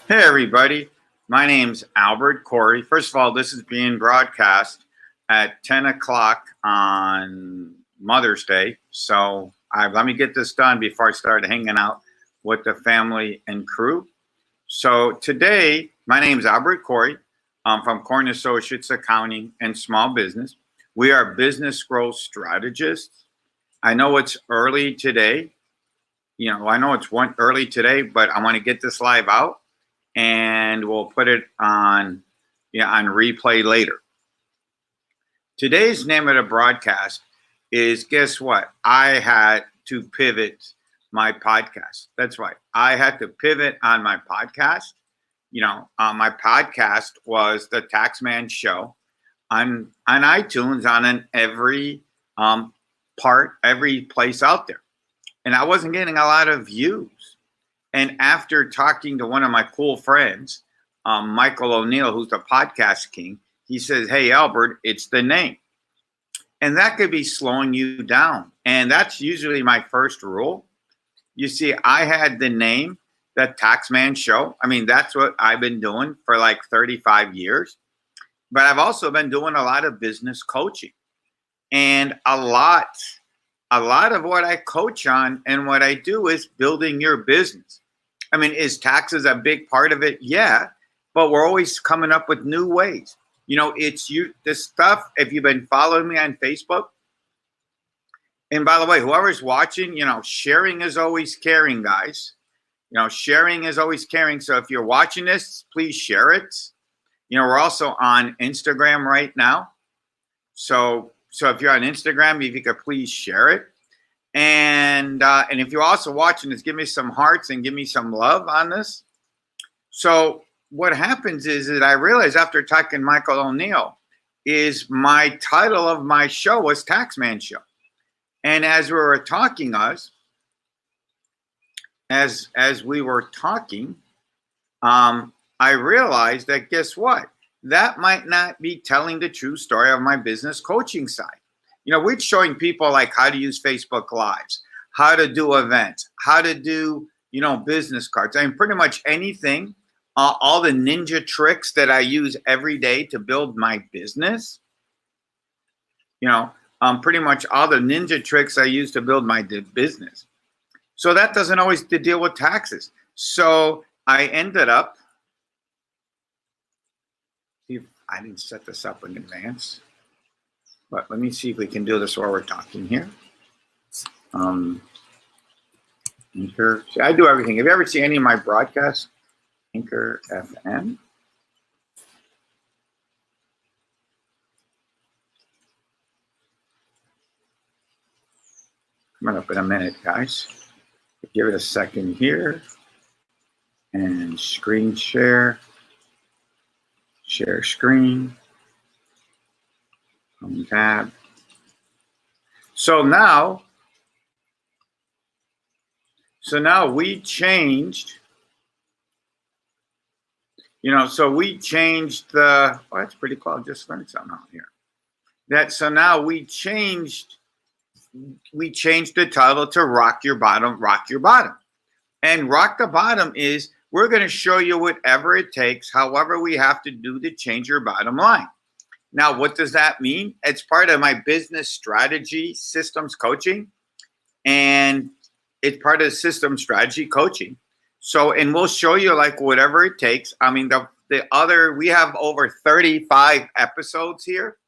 Hey, everybody. My name's Albert Corey. First of all, this is being broadcast at 10 o'clock on Mother's Day. So let me get this done before I start hanging out with the family and crew. So today, my name's Albert Corey. I'm from Corn Associates Accounting and Small Business. We are business growth strategists. I know it's early today. I know it's early today, but I want to get this live out and we'll put it on replay later. Today's name of the broadcast is, guess what? I had to pivot my podcast. That's right. I had to pivot on my podcast. My podcast was the Taxman Show on iTunes on every every place out there. And I wasn't getting a lot of views. And after talking to one of my cool friends, Michael O'Neill, who's the podcast king, he says, "Hey, Albert, it's the name." And that could be slowing you down. And that's usually my first rule. You see, I had the name, the Taxman Show. I mean, that's what I've been doing for like 35 years. But I've also been doing a lot of business coaching. And a lot of what I coach on and what I do is building your business. I mean, is taxes a big part of it? Yeah, but we're always coming up with new ways. It's this stuff, if you've been following me on Facebook, and by the way, whoever's watching, sharing is always caring, guys. Sharing is always caring. So if you're watching this, please share it. We're also on Instagram right now. So if you're on Instagram, if you could please share it. And if you're also watching this, give me some hearts and give me some love on this. So what happens is that I realized after talking to Michael O'Neill is my title of my show was Taxman Show. And as we were talking, as we were talking, I realized that guess what? That might not be telling the true story of my business coaching side. We're showing people like how to use Facebook Lives, how to do events, how to do, business cards. I mean, pretty much anything, all the ninja tricks that I use every day to build my business. Pretty much all the ninja tricks I use to build my business. So that doesn't always deal with taxes. So I ended up, I didn't set this up in advance. But let me see if we can do this while we're talking here. Anchor. See, I do everything. Have you ever seen any of my broadcasts? Anchor FM. Coming up in a minute, guys. Give it a second here. And screen share. Share screen. Tab. So now we changed, so we changed that's pretty cool. I just learned something out here. So now we changed the title to Rock Your Bottom, Rock Your Bottom. And Rock the Bottom is we're going to show you whatever it takes, however we have to do to change your bottom line. Now, what does that mean? It's part of my business strategy systems coaching, and it's part of system strategy coaching. So, and we'll show you like whatever it takes. I mean, we have over 35 episodes here,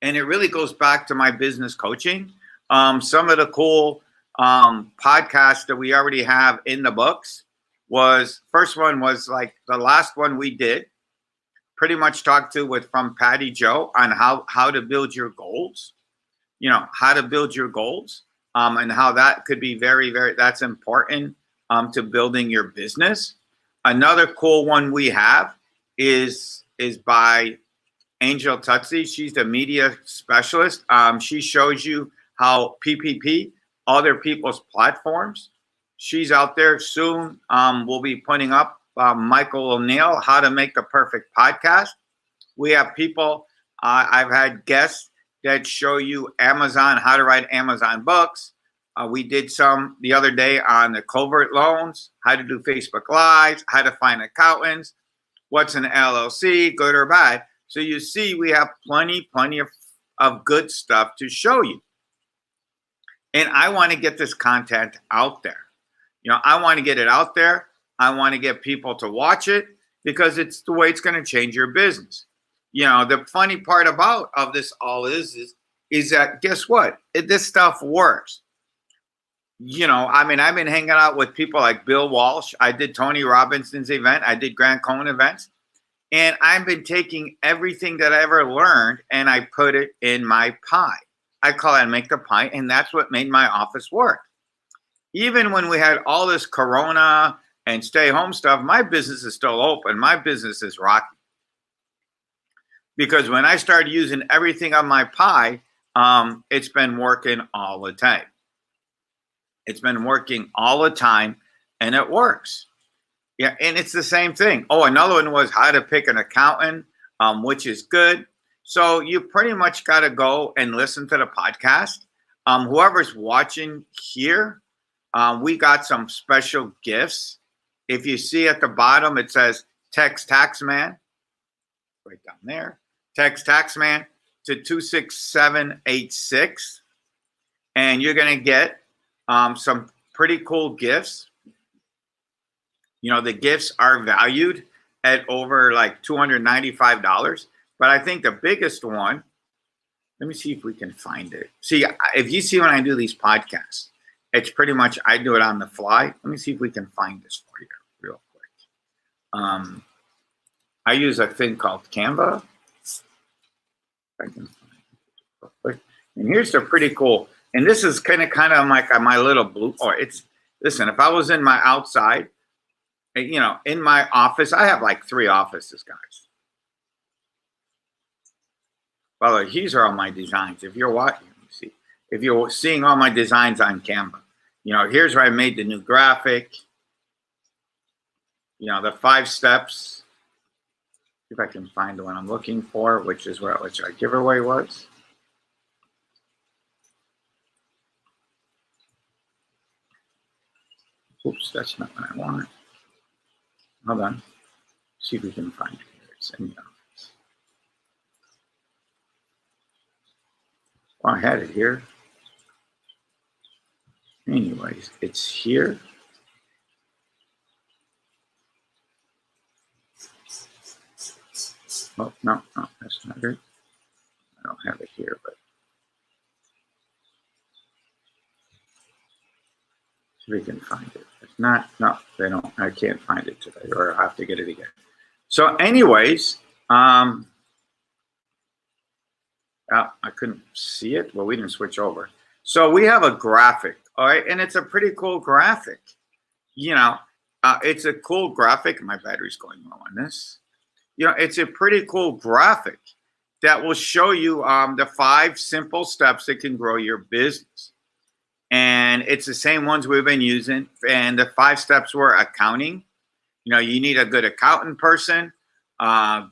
and it really goes back to my business coaching. Some of the cool podcasts that we already have in the books first one was like the last one we did. Pretty much talked to from Patty Joe on how to build your goals, how to build your goals, and how that could be very, very, that's important to building your business. Another cool one we have is by Angel Tutsi. She's the media specialist. She shows you how PPP, other people's platforms. She's out there soon. We'll be putting up Michael O'Neill, How to Make the Perfect Podcast. We have people, I've had guests that show you Amazon, how to write Amazon books, We did some the other day on the covert loans, how to do Facebook Lives, how to find accountants, what's an LLC, good or bad. So you see, we have plenty of good stuff to show you. And I want to get this content out there. I want to get it out there. I want to get people to watch it because it's the way it's going to change your business. The funny part of this all is that, guess what? This stuff works. I've been hanging out with people like Bill Walsh. I did Tony Robinson's event. I did Grant Cohn events. And I've been taking everything that I ever learned and I put it in my pie. I call it Make the Pie. And that's what made my office work. Even when we had all this Corona and stay home stuff, my business is still open. My business is rocking. Because when I started using everything on my pie, it's been working all the time. It's been working all the time, and it works. Yeah, and it's the same thing. Oh, another one was how to pick an accountant, which is good. So you pretty much got to go and listen to the podcast. Whoever's watching here, we got some special gifts. If you see at the bottom, it says Text Taxman. Right down there. Text Taxman to 26786. And you're going to get some pretty cool gifts. The gifts are valued at over like $295. But I think the biggest one, let me see if we can find it. See, if you see when I do these podcasts, it's pretty much, I do it on the fly. Let me see if we can find this for you real quick. I use a thing called Canva. If I can find it real quick. And here's the pretty cool, and this is kind of like my little blue, listen, if I was in my outside, in my office, I have like 3 offices, guys. By the way, these are all my designs. If you're watching, if you're seeing all my designs on Canva, here's where I made the new graphic. The 5 steps. See if I can find the one I'm looking for, which our giveaway was. Oops, that's not what I want. Hold on. See if we can find it here. It's in the office. Well, I had it here. Anyways, it's here. Oh, no, that's not it. I don't have it here, but see if we can find it. If not, no, they don't. I can't find it today, or I have to get it again. So, anyways, I couldn't see it. Well, we didn't switch over. So we have a graphic, all right, and it's a pretty cool graphic. It's a cool graphic. My battery's going low on this. It's a pretty cool graphic that will show you the 5 simple steps that can grow your business. And it's the same ones we've been using. And the 5 steps were accounting. You need a good accountant person,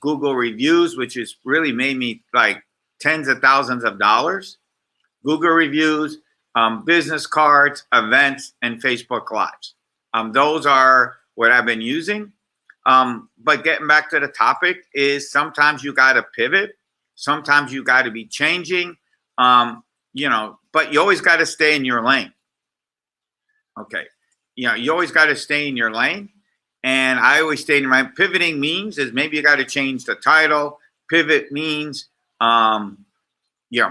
Google reviews, which has really made me like tens of thousands of dollars, Google reviews, business cards, events, and Facebook Lives. Those are what I've been using. But getting back to the topic is sometimes you got to pivot. Sometimes you got to be changing, but you always got to stay in your lane. Okay. You always got to stay in your lane. And I always stay in my pivoting means is maybe you got to change the title. Pivot means,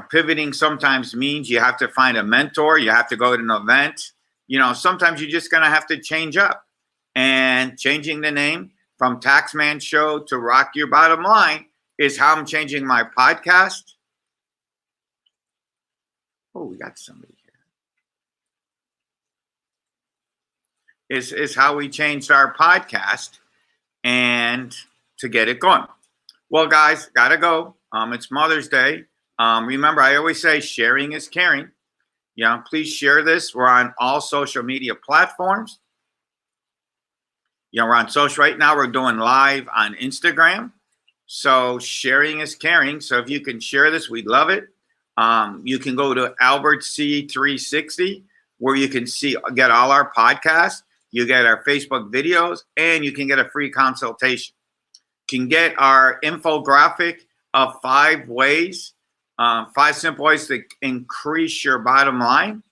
pivoting sometimes means you have to find a mentor. You have to go to an event. Sometimes you're just going to have to change up. And changing the name from Taxman Show to Rock Your Bottom Line is how I'm changing my podcast. Oh, we got somebody here. Is how we changed our podcast and to get it going. Well, guys, gotta go. It's Mother's Day. Remember, I always say sharing is caring. Please share this. We're on all social media platforms. We're on social right now. We're doing live on Instagram. So sharing is caring. So if you can share this, we'd love it. You can go to Albert C360 where you can get all our podcasts, you get our Facebook videos, and you can get a free consultation. You can get our infographic of 5 ways, 5 simple ways to increase your bottom line,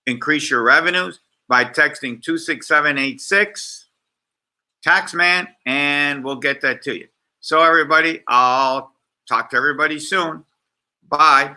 increase your revenues by texting 26786 Taxman, and we'll get that to you. So everybody, I'll talk to everybody soon. Bye.